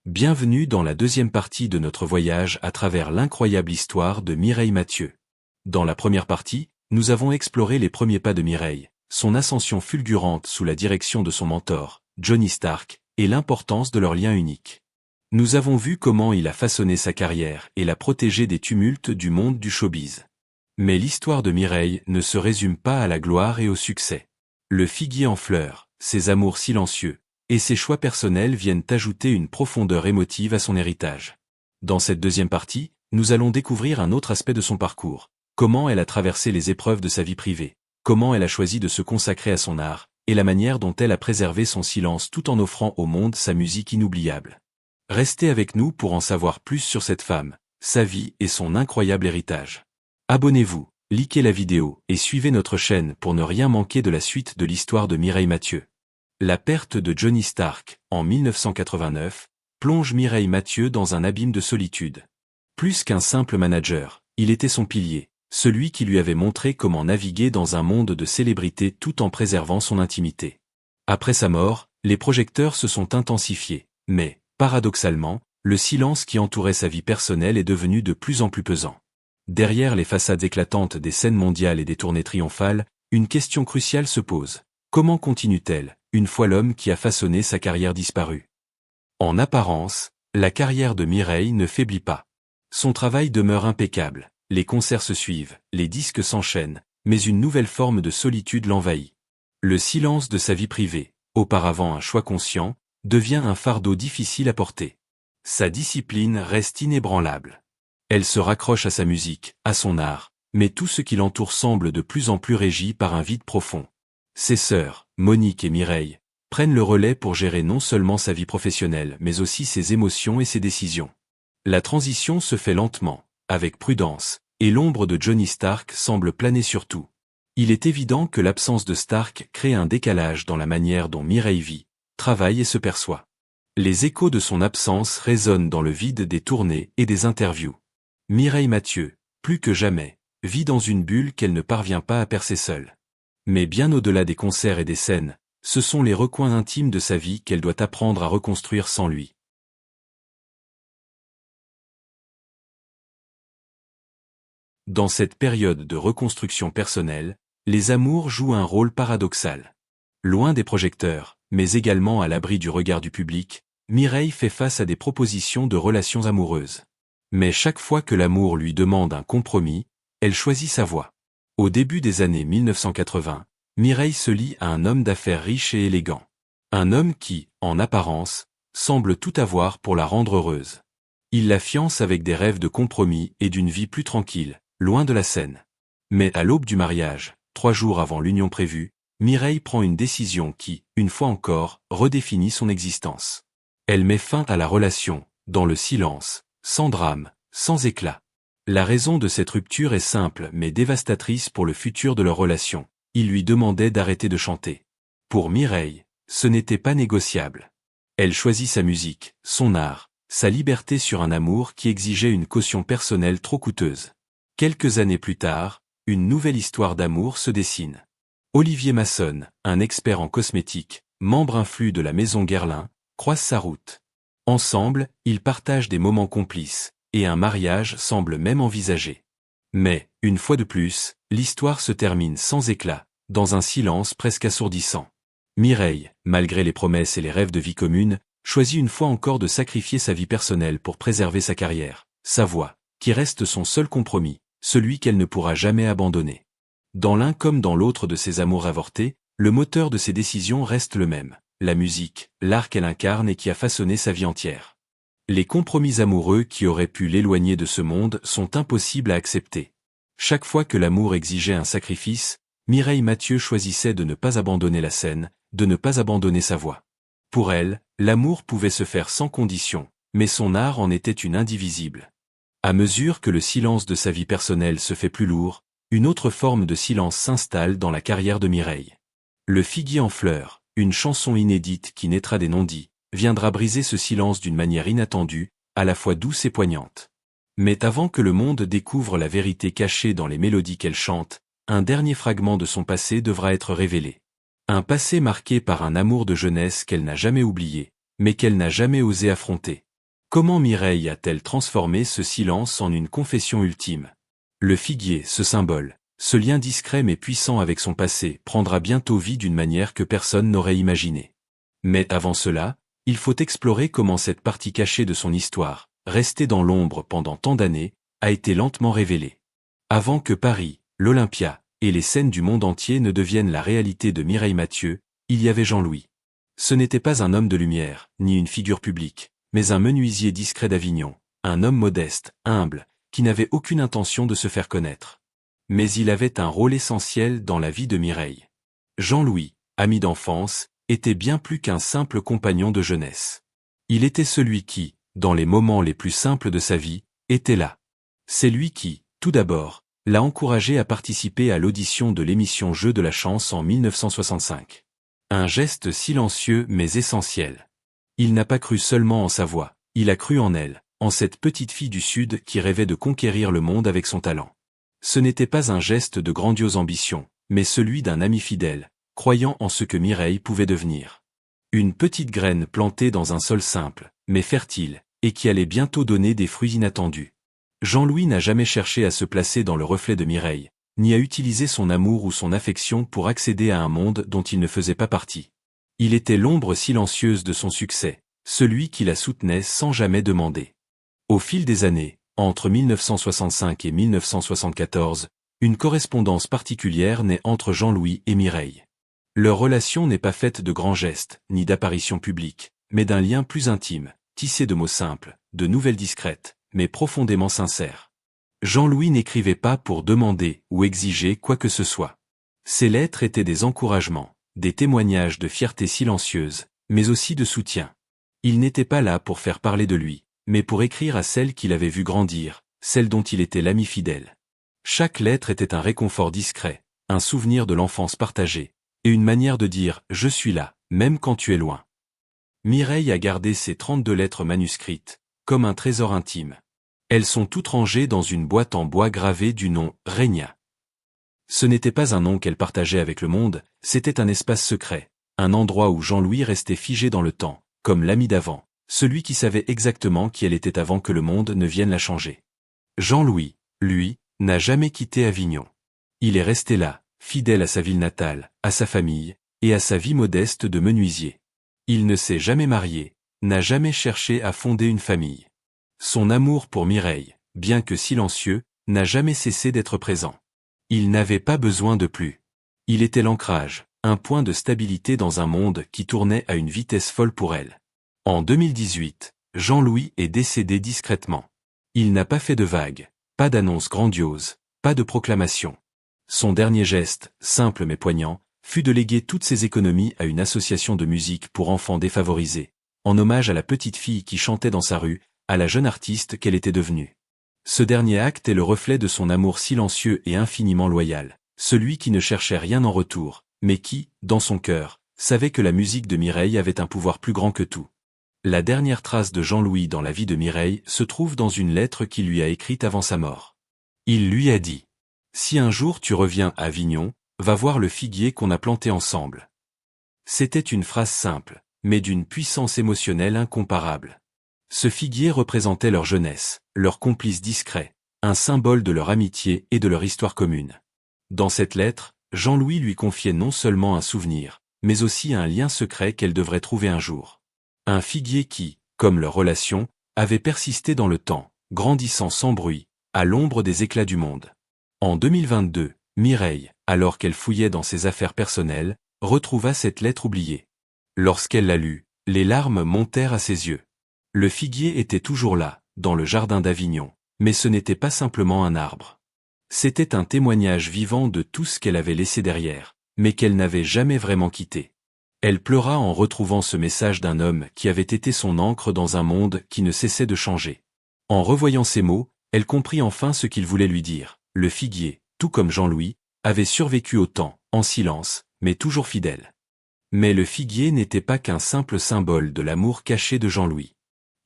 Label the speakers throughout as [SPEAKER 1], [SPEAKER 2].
[SPEAKER 1] Bienvenue dans la deuxième partie de notre voyage à travers l'incroyable histoire de Mireille Mathieu. Dans la première partie, nous avons exploré les premiers pas de Mireille, son ascension fulgurante sous la direction de son mentor, Johnny Stark, et l'importance de leur lien unique. Nous avons vu comment il a façonné sa carrière et l'a protégé des tumultes du monde du showbiz. Mais l'histoire de Mireille ne se résume pas à la gloire et au succès. Le figuier en fleurs, ses amours silencieux, et ses choix personnels viennent ajouter une profondeur émotive à son héritage. Dans cette deuxième partie, nous allons découvrir un autre aspect de son parcours, comment elle a traversé les épreuves de sa vie privée, comment elle a choisi de se consacrer à son art, et la manière dont elle a préservé son silence tout en offrant au monde sa musique inoubliable. Restez avec nous pour en savoir plus sur cette femme, sa vie et son incroyable héritage. Abonnez-vous, likez la vidéo et suivez notre chaîne pour ne rien manquer de la suite de l'histoire de Mireille Mathieu. La perte de Johnny Stark, en 1989, plonge Mireille Mathieu dans un abîme de solitude. Plus qu'un simple manager, il était son pilier, celui qui lui avait montré comment naviguer dans un monde de célébrités tout en préservant son intimité. Après sa mort, les projecteurs se sont intensifiés, mais, paradoxalement, le silence qui entourait sa vie personnelle est devenu de plus en plus pesant. Derrière les façades éclatantes des scènes mondiales et des tournées triomphales, une question cruciale se pose. Comment continue-t-elle, une fois l'homme qui a façonné sa carrière disparu? En apparence, la carrière de Mireille ne faiblit pas. Son travail demeure impeccable, les concerts se suivent, les disques s'enchaînent, mais une nouvelle forme de solitude l'envahit. Le silence de sa vie privée, auparavant un choix conscient, devient un fardeau difficile à porter. Sa discipline reste inébranlable. Elle se raccroche à sa musique, à son art, mais tout ce qui l'entoure semble de plus en plus régi par un vide profond. Ses sœurs, Monique et Mireille, prennent le relais pour gérer non seulement sa vie professionnelle mais aussi ses émotions et ses décisions. La transition se fait lentement, avec prudence, et l'ombre de Johnny Stark semble planer sur tout. Il est évident que l'absence de Stark crée un décalage dans la manière dont Mireille vit, travaille et se perçoit. Les échos de son absence résonnent dans le vide des tournées et des interviews. Mireille Mathieu, plus que jamais, vit dans une bulle qu'elle ne parvient pas à percer seule. Mais bien au-delà des concerts et des scènes, ce sont les recoins intimes de sa vie qu'elle doit apprendre à reconstruire sans lui. Dans cette période de reconstruction personnelle, les amours jouent un rôle paradoxal. Loin des projecteurs, mais également à l'abri du regard du public, Mireille fait face à des propositions de relations amoureuses. Mais chaque fois que l'amour lui demande un compromis, elle choisit sa voie. Au début des années 1980, Mireille se lie à un homme d'affaires riche et élégant. Un homme qui, en apparence, semble tout avoir pour la rendre heureuse. Il la fiance avec des rêves de compromis et d'une vie plus tranquille, loin de la scène. Mais à l'aube du mariage, 3 jours avant l'union prévue, Mireille prend une décision qui, une fois encore, redéfinit son existence. Elle met fin à la relation, dans le silence, sans drame, sans éclat. La raison de cette rupture est simple mais dévastatrice pour le futur de leur relation. Il lui demandait d'arrêter de chanter. Pour Mireille, ce n'était pas négociable. Elle choisit sa musique, son art, sa liberté sur un amour qui exigeait une caution personnelle trop coûteuse. Quelques années plus tard, une nouvelle histoire d'amour se dessine. Olivier Masson, un expert en cosmétiques, membre influent de la maison Guerlain, croise sa route. Ensemble, ils partagent des moments complices, et un mariage semble même envisagé. Mais, une fois de plus, l'histoire se termine sans éclat, dans un silence presque assourdissant. Mireille, malgré les promesses et les rêves de vie commune, choisit une fois encore de sacrifier sa vie personnelle pour préserver sa carrière, sa voix, qui reste son seul compromis, celui qu'elle ne pourra jamais abandonner. Dans l'un comme dans l'autre de ses amours avortés, le moteur de ses décisions reste le même, la musique, l'art qu'elle incarne et qui a façonné sa vie entière. Les compromis amoureux qui auraient pu l'éloigner de ce monde sont impossibles à accepter. Chaque fois que l'amour exigeait un sacrifice, Mireille Mathieu choisissait de ne pas abandonner la scène, de ne pas abandonner sa voix. Pour elle, l'amour pouvait se faire sans condition, mais son art en était une indivisible. À mesure que le silence de sa vie personnelle se fait plus lourd, une autre forme de silence s'installe dans la carrière de Mireille. Le figuier en fleurs, une chanson inédite qui naîtra des non-dits, viendra briser ce silence d'une manière inattendue, à la fois douce et poignante. Mais avant que le monde découvre la vérité cachée dans les mélodies qu'elle chante, un dernier fragment de son passé devra être révélé. Un passé marqué par un amour de jeunesse qu'elle n'a jamais oublié, mais qu'elle n'a jamais osé affronter. Comment Mireille a-t-elle transformé ce silence en une confession ultime? Le figuier, ce symbole, ce lien discret mais puissant avec son passé, prendra bientôt vie d'une manière que personne n'aurait imaginée. Mais avant cela, il faut explorer comment cette partie cachée de son histoire, restée dans l'ombre pendant tant d'années, a été lentement révélée. Avant que Paris, l'Olympia, et les scènes du monde entier ne deviennent la réalité de Mireille Mathieu, il y avait Jean-Louis. Ce n'était pas un homme de lumière, ni une figure publique, mais un menuisier discret d'Avignon, un homme modeste, humble, qui n'avait aucune intention de se faire connaître. Mais il avait un rôle essentiel dans la vie de Mireille. Jean-Louis, ami d'enfance, était bien plus qu'un simple compagnon de jeunesse. Il était celui qui, dans les moments les plus simples de sa vie, était là. C'est lui qui, tout d'abord, l'a encouragé à participer à l'audition de l'émission Jeux de la chance en 1965. Un geste silencieux mais essentiel. Il n'a pas cru seulement en sa voix, il a cru en elle, en cette petite fille du Sud qui rêvait de conquérir le monde avec son talent. Ce n'était pas un geste de grandiose ambition, mais celui d'un ami fidèle, croyant en ce que Mireille pouvait devenir. Une petite graine plantée dans un sol simple, mais fertile, et qui allait bientôt donner des fruits inattendus. Jean-Louis n'a jamais cherché à se placer dans le reflet de Mireille, ni à utiliser son amour ou son affection pour accéder à un monde dont il ne faisait pas partie. Il était l'ombre silencieuse de son succès, celui qui la soutenait sans jamais demander. Au fil des années, entre 1965 et 1974, une correspondance particulière naît entre Jean-Louis et Mireille. Leur relation n'est pas faite de grands gestes, ni d'apparitions publiques, mais d'un lien plus intime, tissé de mots simples, de nouvelles discrètes, mais profondément sincères. Jean-Louis n'écrivait pas pour demander ou exiger quoi que ce soit. Ses lettres étaient des encouragements, des témoignages de fierté silencieuse, mais aussi de soutien. Il n'était pas là pour faire parler de lui, mais pour écrire à celle qu'il avait vue grandir, celle dont il était l'ami fidèle. Chaque lettre était un réconfort discret, un souvenir de l'enfance partagée, et une manière de dire « je suis là, même quand tu es loin ». Mireille a gardé ces 32 lettres manuscrites, comme un trésor intime. Elles sont toutes rangées dans une boîte en bois gravée du nom « Régna ». Ce n'était pas un nom qu'elle partageait avec le monde, c'était un espace secret, un endroit où Jean-Louis restait figé dans le temps, comme l'ami d'avant, celui qui savait exactement qui elle était avant que le monde ne vienne la changer. Jean-Louis, lui, n'a jamais quitté Avignon. Il est resté là, fidèle à sa ville natale, à sa famille, et à sa vie modeste de menuisier. Il ne s'est jamais marié, n'a jamais cherché à fonder une famille. Son amour pour Mireille, bien que silencieux, n'a jamais cessé d'être présent. Il n'avait pas besoin de plus. Il était l'ancrage, un point de stabilité dans un monde qui tournait à une vitesse folle pour elle. En 2018, Jean-Louis est décédé discrètement. Il n'a pas fait de vagues, pas d'annonce grandiose, pas de proclamation. Son dernier geste, simple mais poignant, fut de léguer toutes ses économies à une association de musique pour enfants défavorisés, en hommage à la petite fille qui chantait dans sa rue, à la jeune artiste qu'elle était devenue. Ce dernier acte est le reflet de son amour silencieux et infiniment loyal, celui qui ne cherchait rien en retour, mais qui, dans son cœur, savait que la musique de Mireille avait un pouvoir plus grand que tout. La dernière trace de Jean-Louis dans la vie de Mireille se trouve dans une lettre qu'il lui a écrite avant sa mort. Il lui a dit « Si un jour tu reviens à Avignon, va voir le figuier qu'on a planté ensemble. » C'était une phrase simple, mais d'une puissance émotionnelle incomparable. Ce figuier représentait leur jeunesse, leur complice discret, un symbole de leur amitié et de leur histoire commune. Dans cette lettre, Jean-Louis lui confiait non seulement un souvenir, mais aussi un lien secret qu'elle devrait trouver un jour. Un figuier qui, comme leur relation, avait persisté dans le temps, grandissant sans bruit, à l'ombre des éclats du monde. En 2022, Mireille, alors qu'elle fouillait dans ses affaires personnelles, retrouva cette lettre oubliée. Lorsqu'elle la lut, les larmes montèrent à ses yeux. Le figuier était toujours là, dans le jardin d'Avignon, mais ce n'était pas simplement un arbre. C'était un témoignage vivant de tout ce qu'elle avait laissé derrière, mais qu'elle n'avait jamais vraiment quitté. Elle pleura en retrouvant ce message d'un homme qui avait été son ancre dans un monde qui ne cessait de changer. En revoyant ces mots, elle comprit enfin ce qu'il voulait lui dire. Le figuier, tout comme Jean-Louis, avait survécu au temps, en silence, mais toujours fidèle. Mais le figuier n'était pas qu'un simple symbole de l'amour caché de Jean-Louis.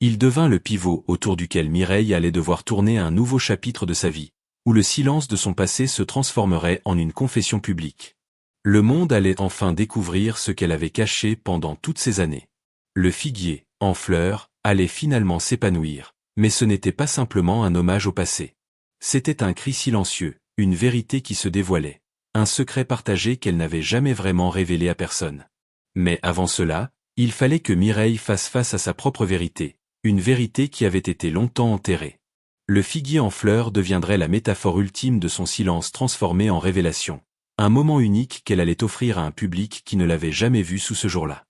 [SPEAKER 1] Il devint le pivot autour duquel Mireille allait devoir tourner un nouveau chapitre de sa vie, où le silence de son passé se transformerait en une confession publique. Le monde allait enfin découvrir ce qu'elle avait caché pendant toutes ces années. Le figuier, en fleurs, allait finalement s'épanouir, mais ce n'était pas simplement un hommage au passé. C'était un cri silencieux, une vérité qui se dévoilait, un secret partagé qu'elle n'avait jamais vraiment révélé à personne. Mais avant cela, il fallait que Mireille fasse face à sa propre vérité, une vérité qui avait été longtemps enterrée. Le figuier en fleurs deviendrait la métaphore ultime de son silence transformé en révélation. Un moment unique qu'elle allait offrir à un public qui ne l'avait jamais vue sous ce jour-là.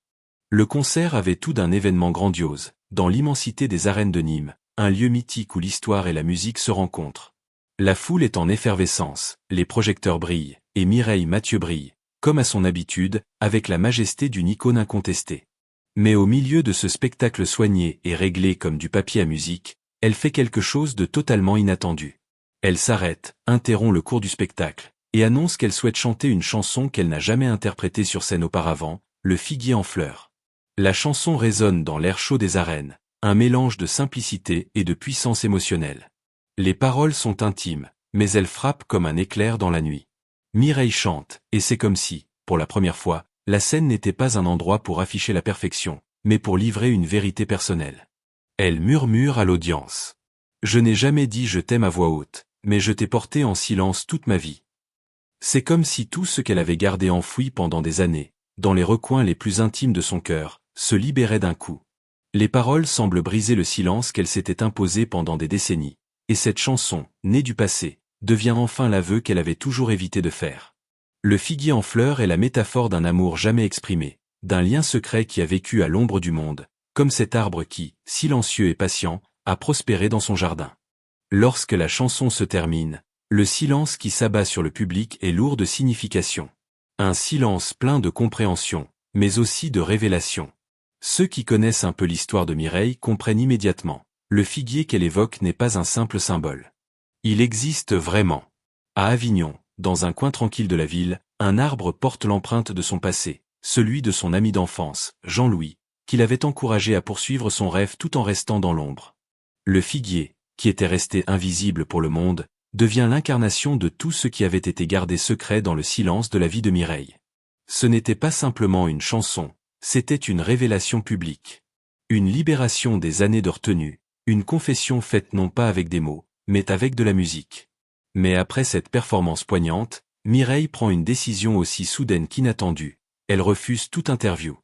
[SPEAKER 1] Le concert avait tout d'un événement grandiose, dans l'immensité des arènes de Nîmes, un lieu mythique où l'histoire et la musique se rencontrent. La foule est en effervescence, les projecteurs brillent, et Mireille Mathieu brille, comme à son habitude, avec la majesté d'une icône incontestée. Mais au milieu de ce spectacle soigné et réglé comme du papier à musique, elle fait quelque chose de totalement inattendu. Elle s'arrête, interrompt le cours du spectacle, et annonce qu'elle souhaite chanter une chanson qu'elle n'a jamais interprétée sur scène auparavant, Le figuier en fleurs. La chanson résonne dans l'air chaud des arènes, un mélange de simplicité et de puissance émotionnelle. Les paroles sont intimes, mais elles frappent comme un éclair dans la nuit. Mireille chante, et c'est comme si, pour la première fois, la scène n'était pas un endroit pour afficher la perfection, mais pour livrer une vérité personnelle. Elle murmure à l'audience. Je n'ai jamais dit je t'aime à voix haute, mais je t'ai porté en silence toute ma vie. C'est comme si tout ce qu'elle avait gardé enfoui pendant des années, dans les recoins les plus intimes de son cœur, se libérait d'un coup. Les paroles semblent briser le silence qu'elle s'était imposé pendant des décennies, et cette chanson, née du passé, devient enfin l'aveu qu'elle avait toujours évité de faire. Le figuier en fleurs est la métaphore d'un amour jamais exprimé, d'un lien secret qui a vécu à l'ombre du monde, comme cet arbre qui, silencieux et patient, a prospéré dans son jardin. Lorsque la chanson se termine, le silence qui s'abat sur le public est lourd de signification. Un silence plein de compréhension, mais aussi de révélation. Ceux qui connaissent un peu l'histoire de Mireille comprennent immédiatement. Le figuier qu'elle évoque n'est pas un simple symbole. Il existe vraiment. À Avignon, dans un coin tranquille de la ville, un arbre porte l'empreinte de son passé, celui de son ami d'enfance, Jean-Louis, qui l'avait encouragé à poursuivre son rêve tout en restant dans l'ombre. Le figuier, qui était resté invisible pour le monde, devient l'incarnation de tout ce qui avait été gardé secret dans le silence de la vie de Mireille. Ce n'était pas simplement une chanson, c'était une révélation publique. Une libération des années de retenue, une confession faite non pas avec des mots, mais avec de la musique. Mais après cette performance poignante, Mireille prend une décision aussi soudaine qu'inattendue, elle refuse toute interview.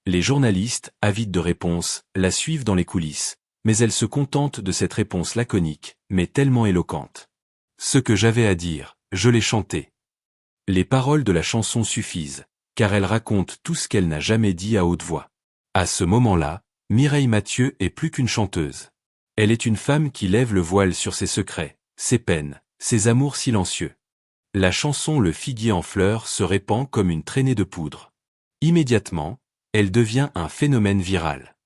[SPEAKER 1] Les journalistes, avides de réponses, la suivent dans les coulisses, mais elle se contente de cette réponse laconique, mais tellement éloquente. Ce que j'avais à dire, je l'ai chanté. Les paroles de la chanson suffisent, car elle raconte tout ce qu'elle n'a jamais dit à haute voix. À ce moment-là, Mireille Mathieu est plus qu'une chanteuse. Elle est une femme qui lève le voile sur ses secrets, ses peines, ses amours silencieux. La chanson Le figuier en fleurs se répand comme une traînée de poudre. Immédiatement, elle devient un phénomène viral.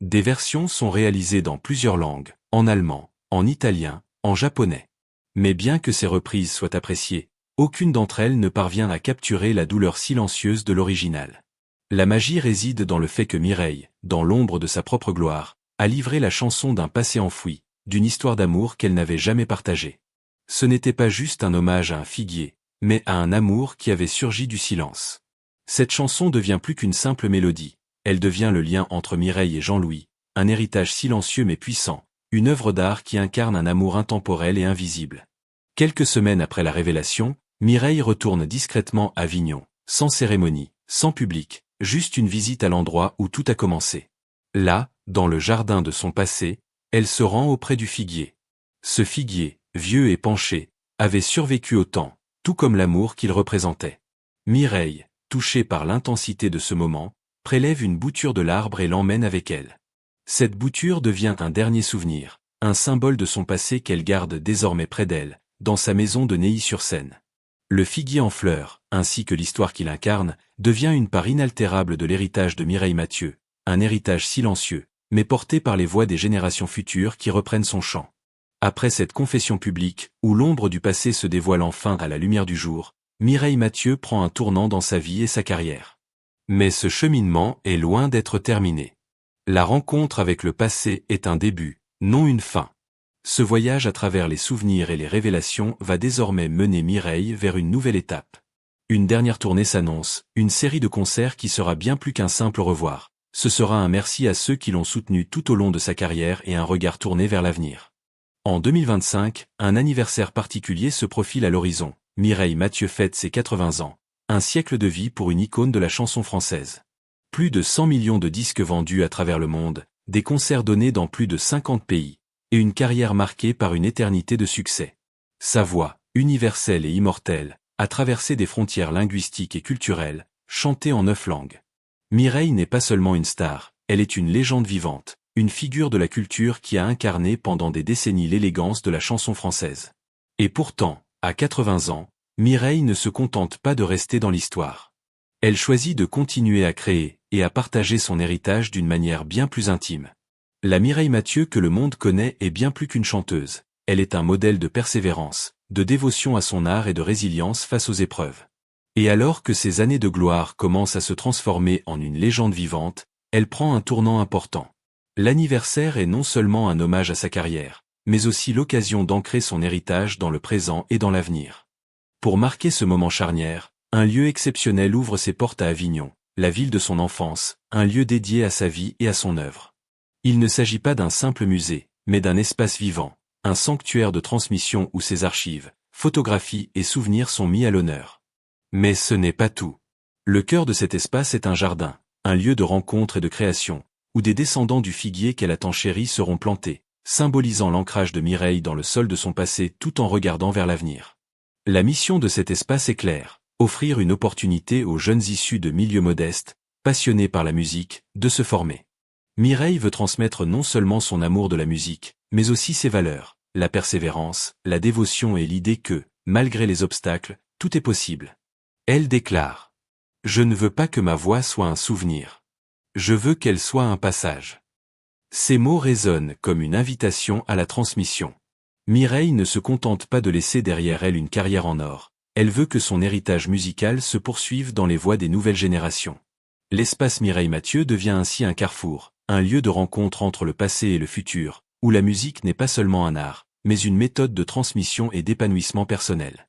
[SPEAKER 1] Des versions sont réalisées dans plusieurs langues, en allemand, en italien, en japonais. Mais bien que ces reprises soient appréciées, aucune d'entre elles ne parvient à capturer la douleur silencieuse de l'original. La magie réside dans le fait que Mireille, dans l'ombre de sa propre gloire, a livré la chanson d'un passé enfoui, d'une histoire d'amour qu'elle n'avait jamais partagée. Ce n'était pas juste un hommage à un figuier, mais à un amour qui avait surgi du silence. Cette chanson devient plus qu'une simple mélodie, elle devient le lien entre Mireille et Jean-Louis, un héritage silencieux mais puissant, une œuvre d'art qui incarne un amour intemporel et invisible. Quelques semaines après la révélation, Mireille retourne discrètement à Avignon, sans cérémonie, sans public, juste une visite à l'endroit où tout a commencé. Là, dans le jardin de son passé, elle se rend auprès du figuier. Ce figuier, vieux et penché, avait survécu au temps, tout comme l'amour qu'il représentait. Mireille, touchée par l'intensité de ce moment, prélève une bouture de l'arbre et l'emmène avec elle. Cette bouture devient un dernier souvenir, un symbole de son passé qu'elle garde désormais près d'elle, dans sa maison de Neuilly-sur-Seine. Le figuier en fleurs, ainsi que l'histoire qu'il incarne, devient une part inaltérable de l'héritage de Mireille Mathieu, un héritage silencieux, mais porté par les voix des générations futures qui reprennent son chant. Après cette confession publique, où l'ombre du passé se dévoile enfin à la lumière du jour, Mireille Mathieu prend un tournant dans sa vie et sa carrière. Mais ce cheminement est loin d'être terminé. La rencontre avec le passé est un début, non une fin. Ce voyage à travers les souvenirs et les révélations va désormais mener Mireille vers une nouvelle étape. Une dernière tournée s'annonce, une série de concerts qui sera bien plus qu'un simple au revoir. Ce sera un merci à ceux qui l'ont soutenu tout au long de sa carrière et un regard tourné vers l'avenir. En 2025, un anniversaire particulier se profile à l'horizon. Mireille Mathieu fête ses 80 ans. Un siècle de vie pour une icône de la chanson française. Plus de 100 millions de disques vendus à travers le monde, des concerts donnés dans plus de 50 pays, et une carrière marquée par une éternité de succès. Sa voix, universelle et immortelle, a traversé des frontières linguistiques et culturelles, chantée en 9 langues. Mireille n'est pas seulement une star, elle est une légende vivante, une figure de la culture qui a incarné pendant des décennies l'élégance de la chanson française. Et pourtant, à 80 ans, Mireille ne se contente pas de rester dans l'histoire. Elle choisit de continuer à créer et à partager son héritage d'une manière bien plus intime. La Mireille Mathieu que le monde connaît est bien plus qu'une chanteuse, elle est un modèle de persévérance, de dévotion à son art et de résilience face aux épreuves. Et alors que ses années de gloire commencent à se transformer en une légende vivante, elle prend un tournant important. L'anniversaire est non seulement un hommage à sa carrière, mais aussi l'occasion d'ancrer son héritage dans le présent et dans l'avenir. Pour marquer ce moment charnière, un lieu exceptionnel ouvre ses portes à Avignon, la ville de son enfance, un lieu dédié à sa vie et à son œuvre. Il ne s'agit pas d'un simple musée, mais d'un espace vivant, un sanctuaire de transmission où ses archives, photographies et souvenirs sont mis à l'honneur. Mais ce n'est pas tout. Le cœur de cet espace est un jardin, un lieu de rencontre et de création, où des descendants du figuier qu'elle a tant chéri seront plantés, symbolisant l'ancrage de Mireille dans le sol de son passé tout en regardant vers l'avenir. La mission de cet espace est claire, offrir une opportunité aux jeunes issus de milieux modestes, passionnés par la musique, de se former. Mireille veut transmettre non seulement son amour de la musique, mais aussi ses valeurs, la persévérance, la dévotion et l'idée que, malgré les obstacles, tout est possible. Elle déclare : « Je ne veux pas que ma voix soit un souvenir. Je veux qu'elle soit un passage. » Ces mots résonnent comme une invitation à la transmission. Mireille ne se contente pas de laisser derrière elle une carrière en or, elle veut que son héritage musical se poursuive dans les voix des nouvelles générations. L'espace Mireille Mathieu devient ainsi un carrefour, un lieu de rencontre entre le passé et le futur, où la musique n'est pas seulement un art, mais une méthode de transmission et d'épanouissement personnel.